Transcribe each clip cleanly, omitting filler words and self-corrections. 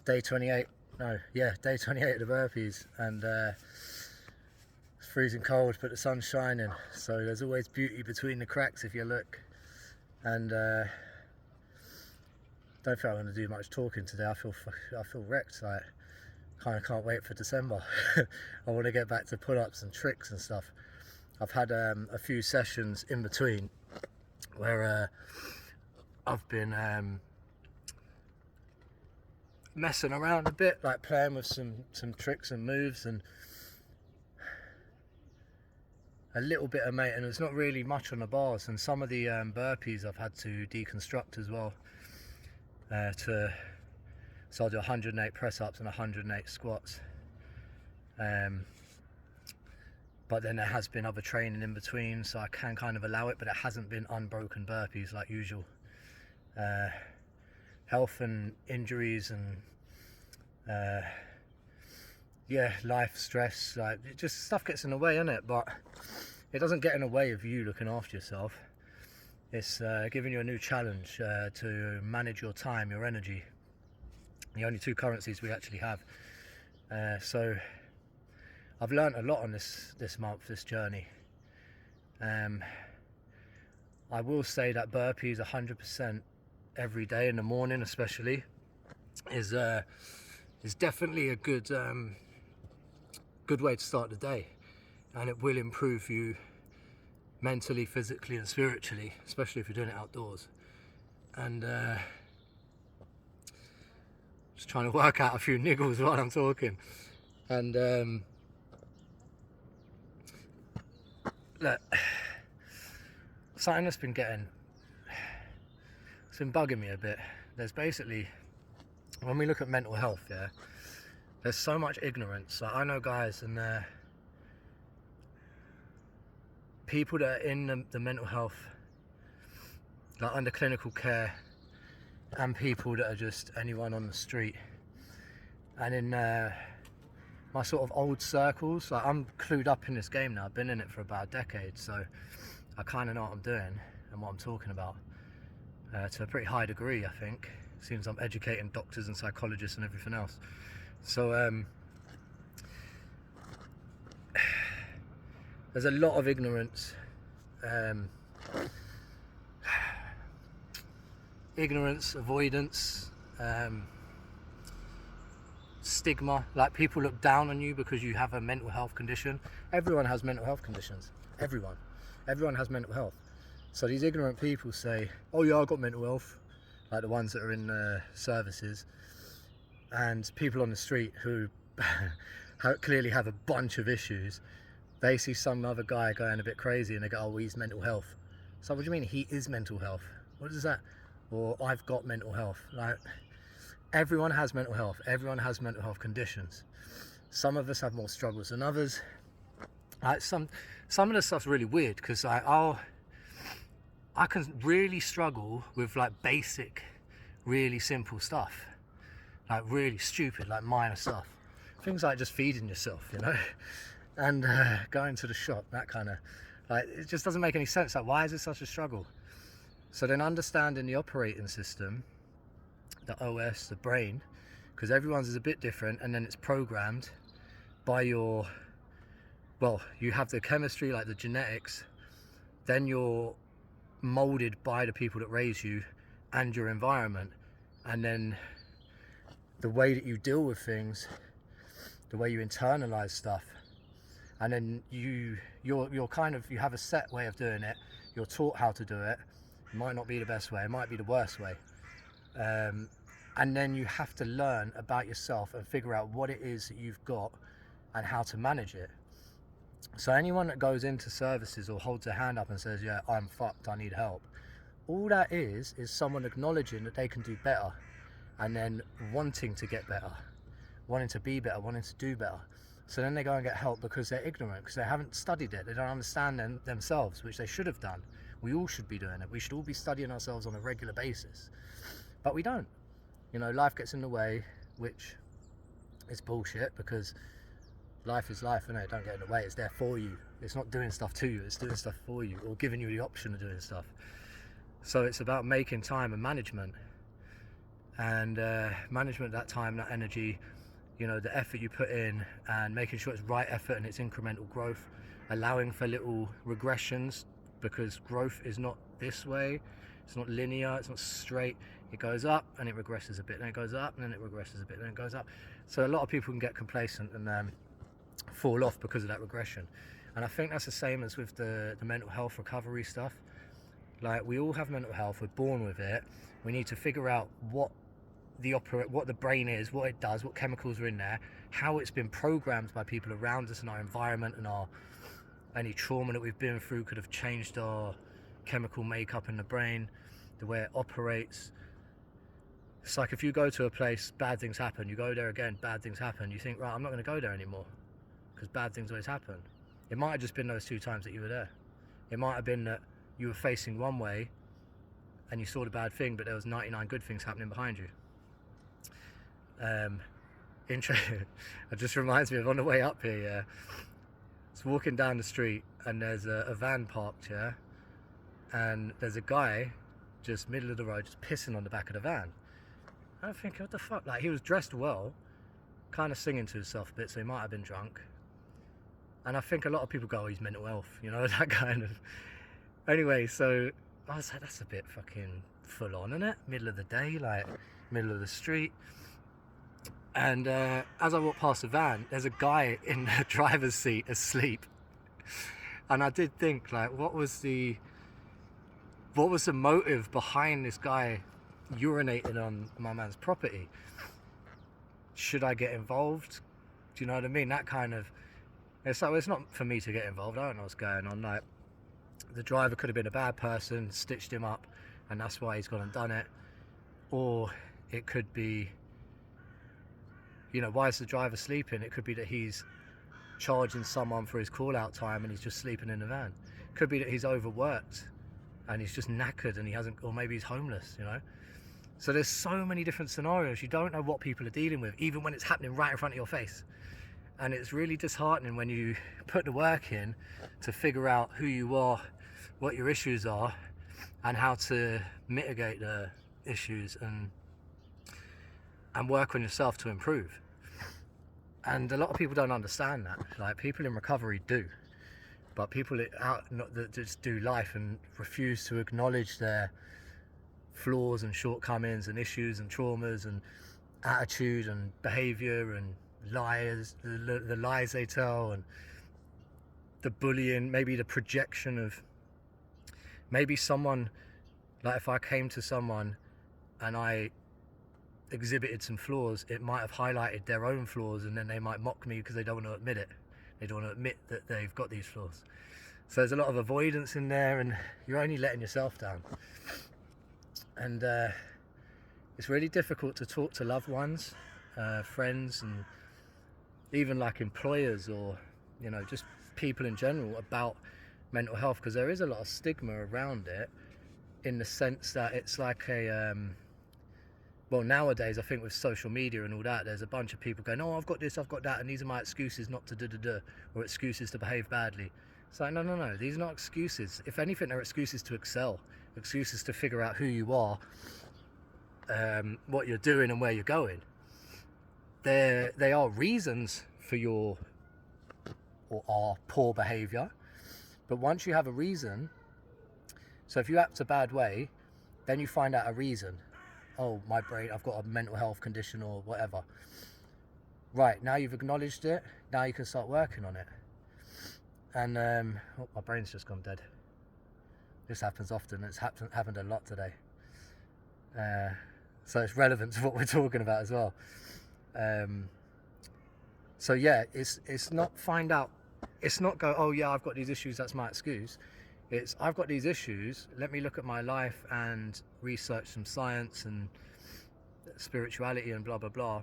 day 28, no, yeah, day 28 of the burpees, and it's freezing cold, but the sun's shining, so there's always beauty between the cracks if you look. And don't think I'm going to do much talking today. I feel wrecked. Like, kind of can't wait for December. I want to get back to pull-ups and tricks and stuff. I've had a few sessions in between where I've been messing around a bit, like playing with some tricks and moves and a little bit of maintenance, not really much on the bars, and some of the burpees I've had to deconstruct as well. So I'll do 108 press-ups and 108 squats. But then there has been other training in between, so I can kind of allow it, but it hasn't been unbroken burpees like usual. Health and injuries and yeah, life stress, like it just stuff gets in the way, innit? But it doesn't get in the way of you looking after yourself. It's giving you a new challenge to manage your time, your energy. The only two currencies we actually have. So I've learned a lot on this month, this journey. I will say that burpees 100% every day in the morning, especially, is definitely a good way to start the day, and it will improve you mentally, physically, and spiritually, especially if you're doing it outdoors. And just trying to work out a few niggles while I'm talking. And look, something that's been it's been bugging me a bit. There's basically, when we look at mental health, yeah, there's so much ignorance. Like, I know guys and people that are in the mental health, like under clinical care, and people that are just anyone on the street. And in my sort of old circles, like, I'm clued up in this game now. I've been in it for about a decade, so I kind of know what I'm doing and what I'm talking about to a pretty high degree, I think. Seems I'm educating doctors and psychologists and everything else. So there's a lot of ignorance, avoidance, stigma. Like, people look down on you because you have a mental health condition. Everyone has mental health conditions. Everyone has mental health. So these ignorant people say, oh yeah, I've got mental health, like the ones that are in services, and people on the street who clearly have a bunch of issues. They see some other guy going a bit crazy and they go, oh, he's mental health. So what do you mean he is mental health? What is that? Or I've got mental health. Like, everyone has mental health. Everyone has mental health conditions. Some of us have more struggles than others. Like, some of the stuff's really weird, because I can really struggle with like basic, really simple stuff. Like really stupid, like minor stuff. Things like just feeding yourself, you know? And going to the shop, that kind of, like, it just doesn't make any sense. Like, why is it such a struggle? So then understanding the operating system, the OS, the brain, because everyone's is a bit different, and then it's programmed by your, well, you have the chemistry, like the genetics, then you're molded by the people that raise you and your environment, and then the way that you deal with things, the way you internalize stuff, and then you're kind of, you have a set way of doing it. You're taught how to do it. It might not be the best way, it might be the worst way, and then you have to learn about yourself and figure out what it is that you've got and how to manage it. So anyone that goes into services or holds their hand up and says, yeah, I'm fucked, I need help, all that is someone acknowledging that they can do better, and then wanting to get better, wanting to be better, wanting to do better. So then they go and get help because they're ignorant, because they haven't studied it. They don't understand themselves, which they should have done. We all should be doing it. We should all be studying ourselves on a regular basis. But we don't. You know, life gets in the way, which is bullshit, because life is life, innit? Don't get in the way. It's there for you. It's not doing stuff to you, it's doing stuff for you, or giving you the option of doing stuff. So it's about making time and management. and management at that time, that energy, you know, the effort you put in, and making sure it's right effort and it's incremental growth, allowing for little regressions, because growth is not this way, it's not linear, it's not straight. It goes up and it regresses a bit, then it goes up and then it regresses a bit, then it goes up. So a lot of people can get complacent and fall off because of that regression. And I think that's the same as with the mental health recovery stuff. Like, we all have mental health, we're born with it. We need to figure out what the brain is, what it does, what chemicals are in there, how it's been programmed by people around us and our environment, and any trauma that we've been through could have changed our chemical makeup in the brain, the way it operates. It's like if you go to a place, bad things happen, you go there again, bad things happen, you think, right, I'm not going to go there anymore because bad things always happen. It might have just been those 2 times that you were there. It might have been that you were facing one way and you saw the bad thing, but there was 99 good things happening behind you. It just reminds me of on the way up here, yeah. It's walking down the street and there's a van parked, yeah, and there's a guy just middle of the road just pissing on the back of the van. I'm thinking, what the fuck? Like, he was dressed well, kind of singing to himself a bit, so he might have been drunk. And I think a lot of people go, oh, he's mental health, you know, that kind of. Anyway, so I was like, that's a bit fucking full on, isn't it? Middle of the day, like middle of the street. And as I walked past the van, there's a guy in the driver's seat asleep. And I did think, like, what was the motive behind this guy urinating on my man's property? Should I get involved? Do you know what I mean? That kind of, it's like, well, it's not for me to get involved. I don't know what's going on. Like, the driver could have been a bad person, stitched him up, and that's why he's gone and done it. Or it could be, you know, why is the driver sleeping? It could be that he's charging someone for his call out time and he's just sleeping in the van. It could be that he's overworked and he's just knackered and he hasn't, or maybe he's homeless, you know. So there's so many different scenarios. You don't know what people are dealing with, even when it's happening right in front of your face. And it's really disheartening when you put the work in to figure out who you are, what your issues are, and how to mitigate the issues and work on yourself to improve. And a lot of people don't understand that. Like, people in recovery do, but people that just do life and refuse to acknowledge their flaws and shortcomings and issues and traumas and attitude and behavior and lies, the lies they tell, and the bullying, maybe the projection of, maybe someone, like if I came to someone and I exhibited some flaws, it might have highlighted their own flaws, and then they might mock me because they don't want to admit it. They don't want to admit that they've got these flaws. So there's a lot of avoidance in there, and you're only letting yourself down. And it's really difficult to talk to loved ones, friends, and even like employers, or, you know, just people in general about mental health, because there is a lot of stigma around it, in the sense that it's like a well, nowadays I think with social media and all that, there's a bunch of people going, oh, I've got this, I've got that, and these are my excuses not to do, or excuses to behave badly. It's like, no, these are not excuses. If anything, they're excuses to excel, excuses to figure out who you are, what you're doing and where you're going. They are reasons for your or our poor behavior, but once you have a reason, so if you act a bad way, then you find out a reason. Oh, my brain, I've got a mental health condition or whatever. Right, now you've acknowledged it, now you can start working on it. And oh, my brain's just gone dead. This happens often, it's happened a lot today. So it's relevant to what we're talking about as well. So yeah, it's not find out, it's not go, oh yeah, I've got these issues, that's my excuse. It's, I've got these issues, let me look at my life and research some science and spirituality and blah, blah, blah.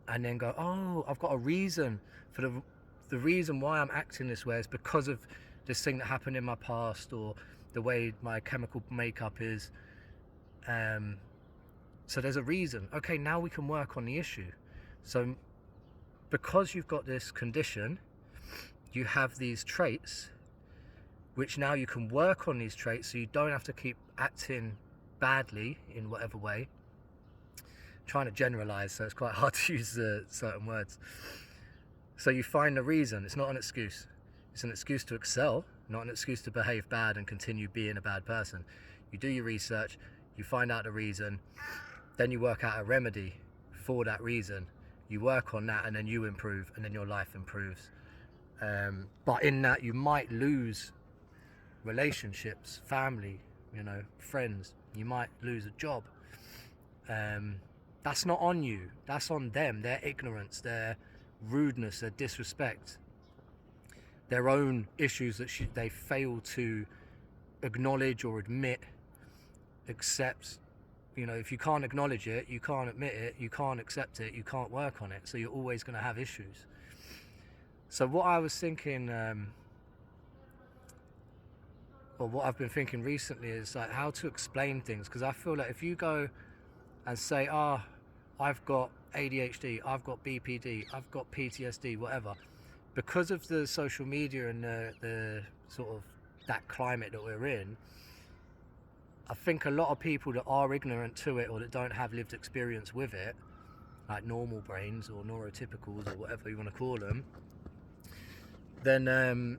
And then go, oh, I've got a reason for the reason why I'm acting this way is because of this thing that happened in my past, or the way my chemical makeup is. So there's a reason. Okay, now we can work on the issue. So because you've got this condition, you have these traits, which now you can work on these traits, so you don't have to keep acting badly in whatever way. trying to generalize, so it's quite hard to use certain words. So you find a reason. It's not an excuse. It's an excuse to excel, not an excuse to behave bad and continue being a bad person. You do your research, you find out the reason, then you work out a remedy for that reason. You work on that, and then you improve, and then your life improves. But in that, you might lose relationships, family, friends. You might lose a job. That's not on you. That's on them. Their ignorance, their rudeness, their disrespect, their own issues that they fail to acknowledge or admit, accept. If you can't acknowledge it, you can't admit it, you can't accept it, you can't work on it, so you're always going to have issues. So what I was thinking, or what I've been thinking recently, is like how to explain things, because I feel like if you go and say, I've got ADHD, I've got BPD, I've got PTSD, whatever, because of the social media and the sort of that climate that we're in, I think a lot of people that are ignorant to it or that don't have lived experience with it, like normal brains or neurotypicals or whatever you want to call them, then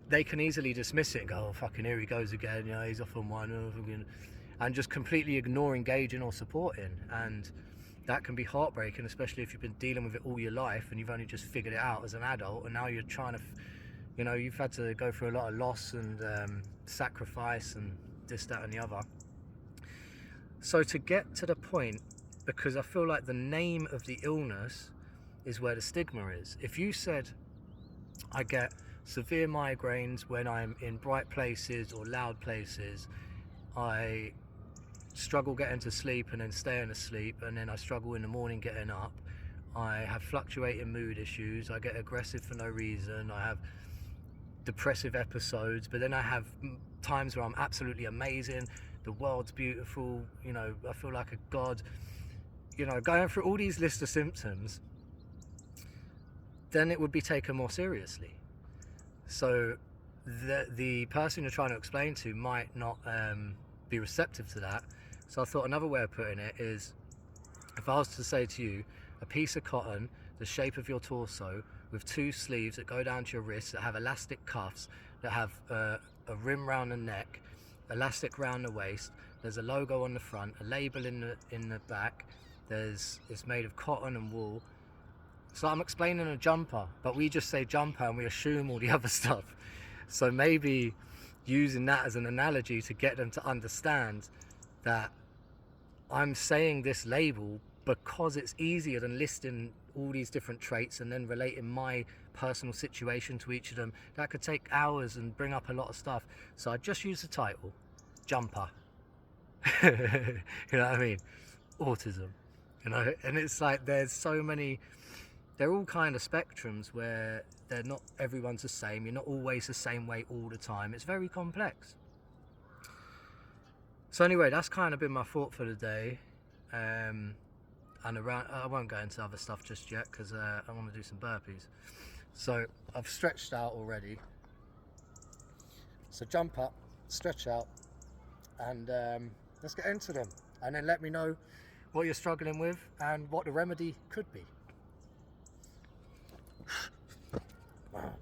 they can easily dismiss it and go, oh, fucking here he goes again, he's off on one, and just completely ignore engaging or supporting. And that can be heartbreaking, especially if you've been dealing with it all your life and you've only just figured it out as an adult, and now you're trying to, you've had to go through a lot of loss and sacrifice and this, that and the other. So to get to the point, because I feel like the name of the illness is where the stigma is. If you said, I get severe migraines when I'm in bright places or loud places, I struggle getting to sleep and then staying asleep, and then I struggle in the morning getting up, I have fluctuating mood issues, I get aggressive for no reason, I have depressive episodes, but then I have times where I'm absolutely amazing, the world's beautiful, I feel like a god, going through all these lists of symptoms, then it would be taken more seriously. So the person you're trying to explain to might not be receptive to that. So I thought another way of putting it is, if I was to say to you, a piece of cotton the shape of your torso with two sleeves that go down to your wrists, that have elastic cuffs, that have a rim round the neck, elastic round the waist, there's a logo on the front, a label in the back, it's made of cotton and wool. So I'm explaining a jumper, but we just say jumper and we assume all the other stuff. So maybe using that as an analogy to get them to understand that I'm saying this label because it's easier than listing all these different traits and then relating my personal situation to each of them. That could take hours and bring up a lot of stuff. So I just use the title, jumper. You know what I mean? Autism. And it's like there's so many, they're all kind of spectrums where they're not, everyone's the same. You're not always the same way all the time. It's very complex. So anyway, that's kind of been my thought for the day. And around, I won't go into other stuff just yet because I want to do some burpees. So I've stretched out already. So jump up, stretch out, and let's get into them. And then let me know what you're struggling with and what the remedy could be. Wow.